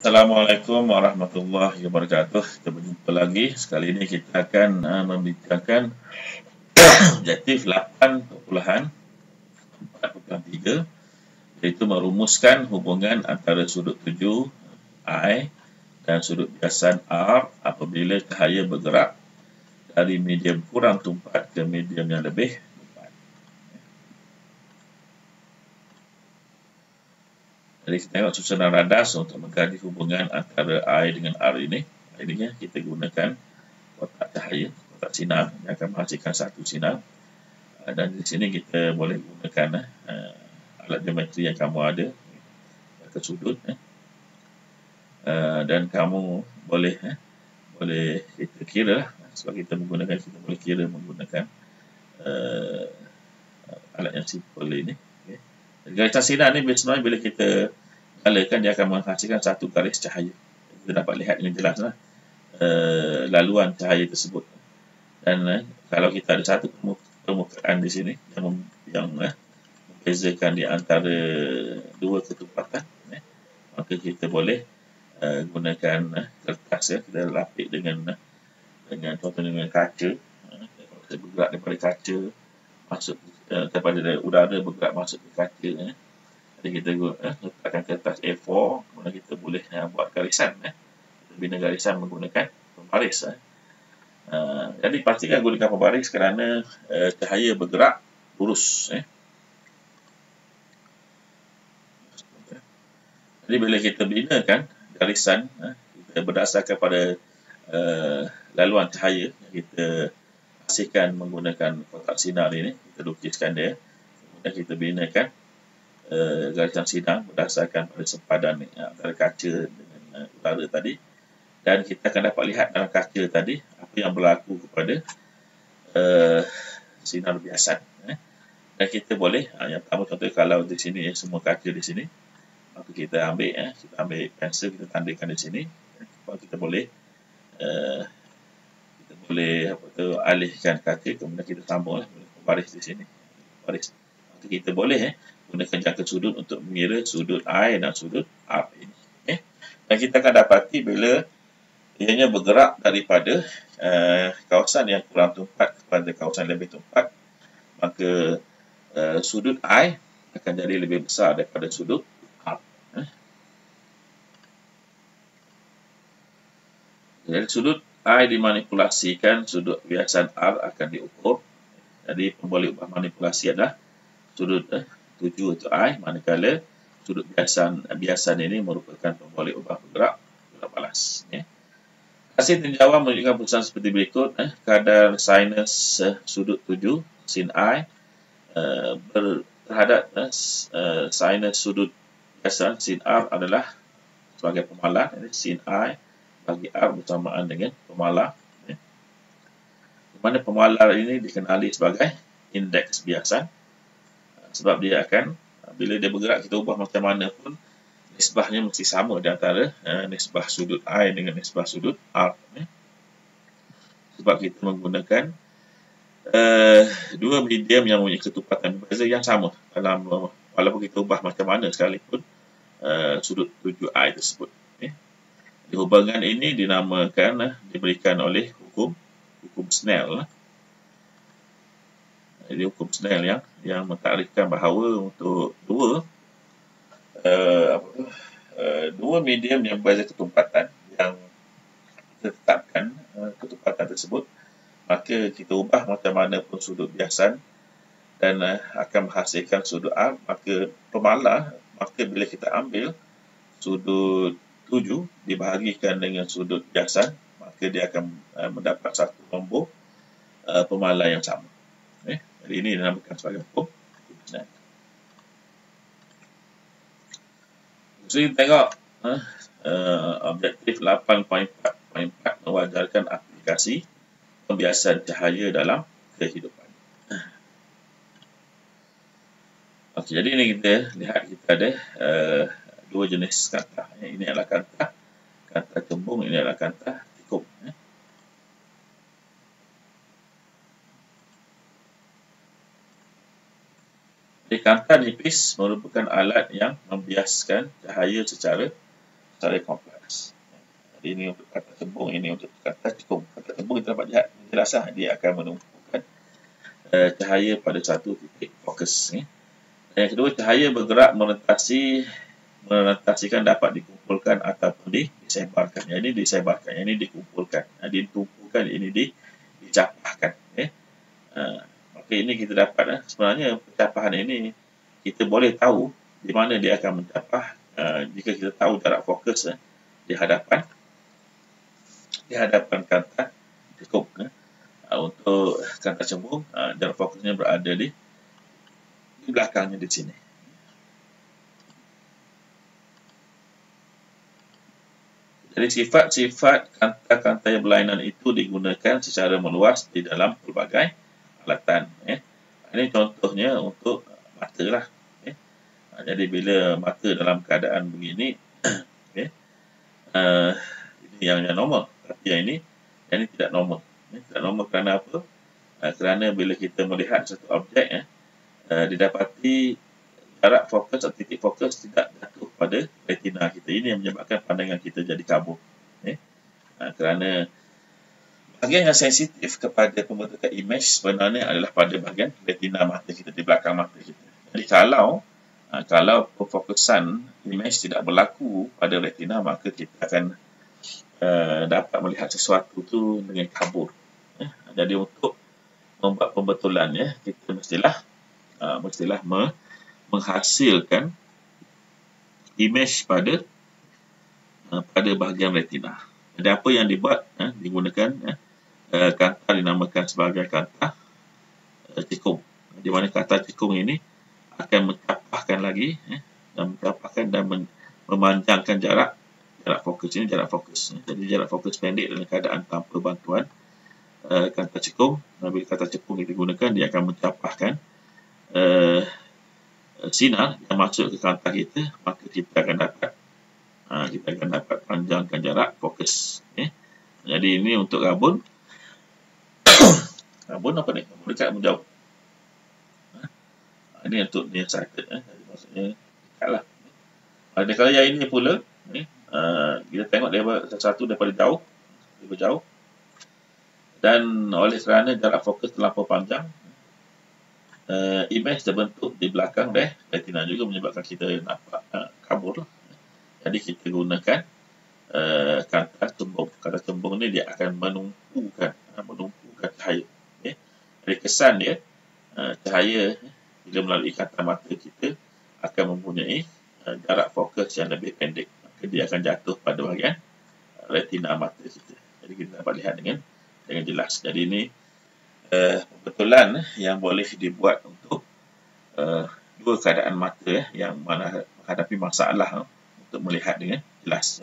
Assalamualaikum warahmatullahi wabarakatuh. Kita berjumpa lagi. Sekali ini kita akan membincangkan objektif 8.4.3, iaitu merumuskan hubungan antara sudut tuju I dan sudut biasan R apabila cahaya bergerak dari medium kurang tumpat ke medium yang lebih tumpat. Jadi kita tengok susunan radas untuk mengkaji hubungan antara I dengan R ini. Ini kita gunakan kotak cahaya, kotak sinar yang akan menghasilkan satu sinar. Dan di sini kita boleh gunakan alat geometri yang kamu ada ke sudut. Dan kamu boleh kita kira sebab kita boleh kira menggunakan alat yang simple ini. Garisan sinar ni sebenarnya bila kita nyalakan dia akan menghasilkan satu garis cahaya. Kita dapat lihat dengan jelas laluan cahaya tersebut. Dan kalau kita ada satu permukaan di sini yang membezakan di antara dua ketupatan, maka kita boleh gunakan kertas, kita lapik dengan contohnya dengan kaca. Kita bergerak daripada kaca masuk daripada udara bergerak masuk ke kaca. Jadi kita letakkan kertas A4, kemudian kita boleh buat garisan. Kita bina garisan menggunakan pembaris. Jadi pastikan gunakan pembaris kerana cahaya bergerak lurus. Jadi bila kita binakan garisan, kita berdasarkan pada laluan cahaya yang kita hasilkan menggunakan kotak sinar ini, kita lukiskan dia, kemudian kita binakan garisan sinar berdasarkan pada sempadan antara kaca dengan udara tadi, dan kita akan dapat lihat dalam kaca tadi apa yang berlaku kepada sinar biasan. Dan kita boleh, yang pertama contohnya kalau di sini semua kaca di sini, maka kita ambil pensel, kita tandakan di sini. Kita boleh alihkan kaca, kemudian kita sambung baris di sini. Baris. Maka kita boleh gunakan jangka sudut untuk mengira sudut I dan sudut R ini. Dan kita akan dapati bila ianya bergerak daripada kawasan yang kurang tumpat kepada kawasan lebih tumpat, maka sudut I akan jadi lebih besar daripada sudut R. Jadi sudut I dimanipulasikan, sudut biasan R akan diukur. Jadi pemboleh ubah manipulasi adalah sudut tuju atau I, manakala sudut biasan ini merupakan pemboleh ubah bergerak balas. Hasil tinjauan menunjukkan putusan seperti berikut. Kadar sinus sudut tuju sin I terhadap sinus sudut biasan sin R adalah sebagai pemalar. Sin I bagi R bersamaan dengan pemalar. Di mana pemalar ini dikenali sebagai indeks biasan, sebab dia akan, bila dia bergerak kita ubah macam mana pun, nisbahnya mesti sama di antara nisbah sudut I dengan nisbah sudut R. Sebab kita menggunakan dua medium yang mempunyai ketupatan berbeza yang sama dalam, walaupun kita ubah macam mana sekalipun sudut tuju I tersebut. Hubungan ini dinamakan, diberikan oleh hukum Snell. Jadi hukum Snell yang mentakrifkan bahawa untuk dua medium yang berbeza ketupatan yang kita tetapkan ketupatan tersebut, maka kita ubah macam mana pun sudut biasan dan akan menghasilkan sudut R, maka bila kita ambil sudut tuju dibahagikan dengan sudut biasan, maka dia akan mendapat satu nombor pemalar yang sama. Jadi ini dinamakan sebagai hukum Snell. Jadi tengok objektif 8.4.4 mewajarkan aplikasi pembiasan cahaya dalam kehidupan. Okey, jadi ini kita lihat kita ada dua jenis kantah. Ini adalah kantah kembung, ini adalah kantah tikung. Jadi kantah nipis merupakan alat yang membiaskan cahaya secara secara kompleks. Jadi ini untuk kata cembung, ini untuk kata cikung. Kata cembung kita dapat lihat jelaslah dia akan menumpukan cahaya pada satu titik fokus. Dan yang kedua, cahaya bergerak merentasikan dapat dikumpulkan ataupun disebarkan. Yang ini disebarkan, yang ini dikumpulkan, ditumpukan, ini dicapahkan. Maka ini kita dapat sebenarnya pencapahan ini kita boleh tahu di mana dia akan mencapah jika kita tahu jarak fokus di hadapan kanta cikung. Untuk kanta cembung, jarak fokusnya berada di belakangnya di sini. Jadi sifat-sifat kanta-kanta yang berlainan itu digunakan secara meluas di dalam pelbagai alatan. Ini contohnya untuk mata lah. Jadi bila mata dalam keadaan begini, ini yang normal. Tapi yang ini tidak normal. Tidak normal kerana apa? Kerana bila kita melihat satu objek, didapati jarak fokus atau titik fokus tidak jatuh pada retina kita. Ini yang menyebabkan pandangan kita jadi kabur. Kerana bahagian yang sensitif kepada pembentukan image sebenarnya adalah pada bahagian retina mata kita, di belakang mata kita. Jadi kalau perfokusan image tidak berlaku pada retina, maka kita akan dapat melihat sesuatu tu dengan kabur. Jadi untuk membuat pembetulan, kita mestilah menghasilkan image pada bahagian retina. Jadi apa yang dibuat, digunakan kanta dinamakan sebagai kanta cikung. Di mana kanta cikung ini akan mencapahkan lagi dan memanjangkan jarak fokus. Ini jarak fokus. Jadi jarak fokus pendek dalam keadaan tanpa bantuan kanta cikung. Bila kanta cikung digunakan, dia akan mencapahkan sinar yang masuk ke kanta kita, maka kita akan dapat panjangkan jarak fokus. Jadi ini untuk rabun. Rabun apa ni? Rabun dekat, rabun jauh. Ini untuk nearsighted. Jadi maksudnya dekat lah. Kalau yang ini pula, kita tengok sesuatu daripada jauh, lebih jauh. Dan oleh kerana jarak fokus terlampau panjang, image terbentuk di belakang retina juga menyebabkan kita nampak kabur. Jadi kita gunakan kanta cembung. Kanta cembung ni dia akan menumpukan cahaya. Jadi kesan dia, cahaya bila melalui kanta mata kita akan mempunyai jarak fokus yang lebih pendek. Maka dia akan jatuh pada bahagian retina mata kita. Jadi kita dapat lihat dengan jelas. Jadi ini pembetulan yang boleh dibuat untuk dua keadaan mata yang mana menghadapi masalah untuk melihat dengan jelas.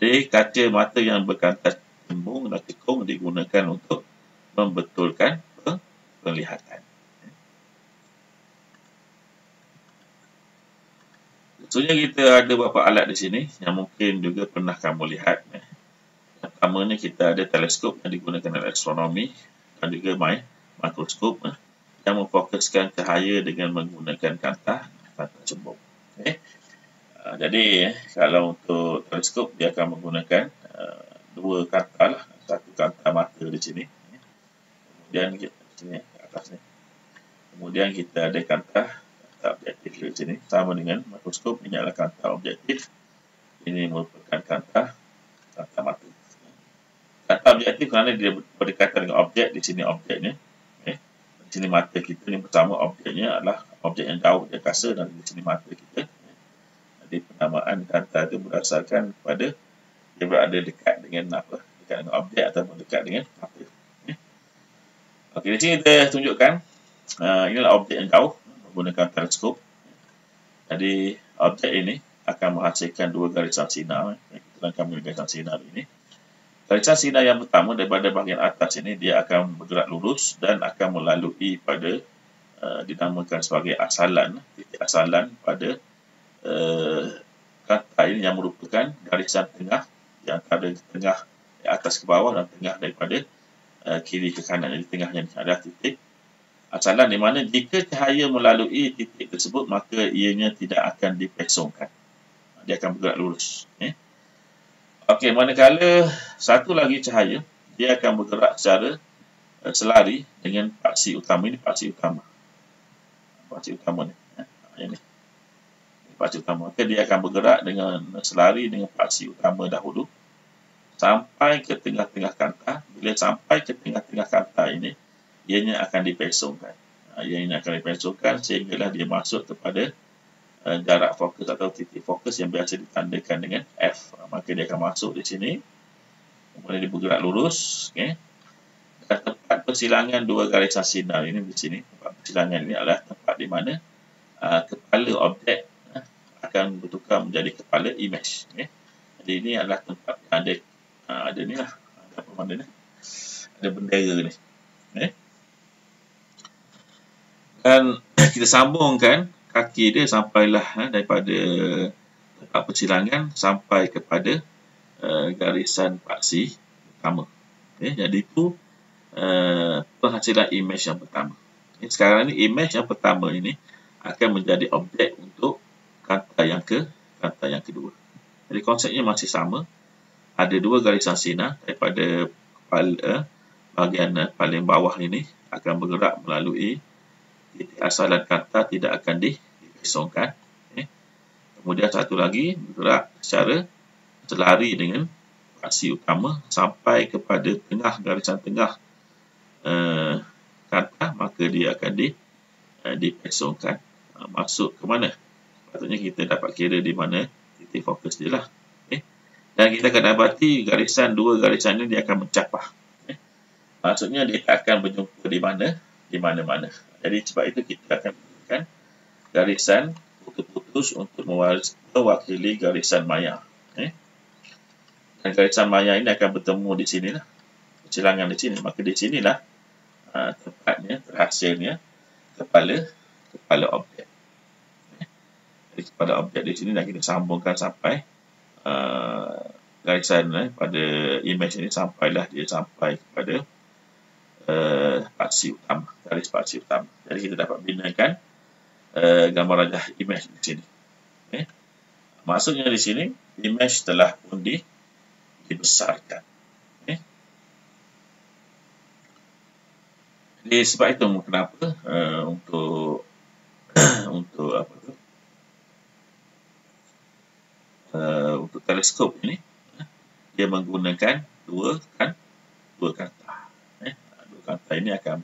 Jadi kaca mata yang berkanta cembung dan cikung digunakan untuk membetulkan penglihatan. Tentunya kita ada beberapa alat di sini yang mungkin juga pernah kamu lihat. Yang pertama ni kita ada teleskop yang digunakan dalam astronomi dan juga mikroskop yang memfokuskan cahaya dengan menggunakan kanta cembung. Jadi kalau untuk teleskop dia akan menggunakan dua kanta lah, satu kanta mata di sini, kemudian di sini atas ni, kemudian kita ada kanta objektif di sini, sama dengan mikroskop. Ini adalah kanta objektif, ini merupakan kanta mata. Kanta objektif kerana dia berdekatan dengan objek. Di sini objeknya, di sini mata kita. Yang pertama objeknya adalah objek yang jauh di angkasa, dan di sini mata kita. Jadi penamaan kanta itu berdasarkan kepada dia berada dekat dengan apa? Dekat dengan objek ataupun dekat dengan mata. Okey, di sini kita tunjukkan inilah objek yang jauh menggunakan teleskop. Jadi objek ini akan menghasilkan dua garisan sinar. Kita akan menggunakan garisan sinar ini. Garisan sinar yang pertama daripada bahagian atas ini, dia akan bergerak lurus dan akan melalui pada dinamakan sebagai asalan, titik asalan pada kanta ini yang merupakan garisan tengah yang antara tengah atas ke bawah dan tengah daripada kiri ke kanan. Jadi tengahnya adalah titik asalan, di mana jika cahaya melalui titik tersebut, maka ianya tidak akan dipesongkan. Dia akan bergerak lurus. Okey, manakala satu lagi cahaya, dia akan bergerak secara selari dengan paksi utama. Ini paksi utama. Paksi utama ni. Ini. Paksi utama. Maka dia akan bergerak dengan selari dengan paksi utama dahulu sampai ke tengah-tengah kanta. Bila sampai ke tengah-tengah kanta ini, ianya akan dipesongkan. Ianya akan dipesongkan sehinggalah dia masuk kepada jarak fokus atau titik fokus yang biasa ditandakan dengan F. Maka dia akan masuk di sini. Kemudian dia bergerak lurus. Okay. Dan tempat persilangan dua garisan sinar ini di sini. Tempat persilangan ini adalah tempat di mana kepala objek akan bertukar menjadi kepala image. Okay. Jadi ini adalah tempat yang ada ni lah. Ada apa mana ni? Ada bendera ni. Okay. Dan kita sambungkan kaki dia sampailah daripada tempat persilangan sampai kepada garisan paksi pertama. Okay, jadi itu penghasilan image yang pertama. Okay, sekarang ni image yang pertama ini akan menjadi objek untuk kanta yang kedua. Jadi konsepnya masih sama. Ada dua garisan sinar daripada kepala bahagian paling bawah ini akan bergerak melalui titik asalan kanta, tidak akan dipesongkan. Okay. Kemudian satu lagi bergerak secara selari dengan paksi utama sampai kepada tengah garisan tengah kanta, maka dia akan dipesongkan. Masuk ke mana? Patutnya kita dapat kira di mana titik fokus dia lah. Okay. Dan kita akan dapati dua garisan ini dia akan mencapah. Okay. Maksudnya dia akan berjumpa di mana-mana. Jadi sebab itu kita akan gunakan garisan putus-putus untuk mewakili garisan maya. Okay. Dan garisan maya ini akan bertemu di sinilah. Persilangan di sini. Maka di sinilah tempatnya, terhasilnya kepala objek. Okay. Jadi kepala objek di sini dan kita sambungkan sampai garisan pada image ini sampai kepada paksi utama, garis paksi utama. Jadi kita dapat binakan gambar rajah image di sini. Okay. Maksudnya di sini image telah pun dibesarkan. Okay. Jadi sebab itu kenapa untuk apa tu? Untuk teleskop ini dia menggunakan dua kanta. Dua kanta ini akan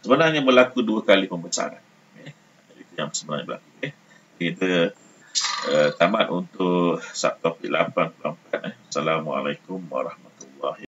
sebenarnya berlaku dua kali pembesaran. Okay. Itu yang sebenarnya berlaku. Okay. Kita tamat untuk subtopik 84. Assalamualaikum warahmatullahi wabarakatuh.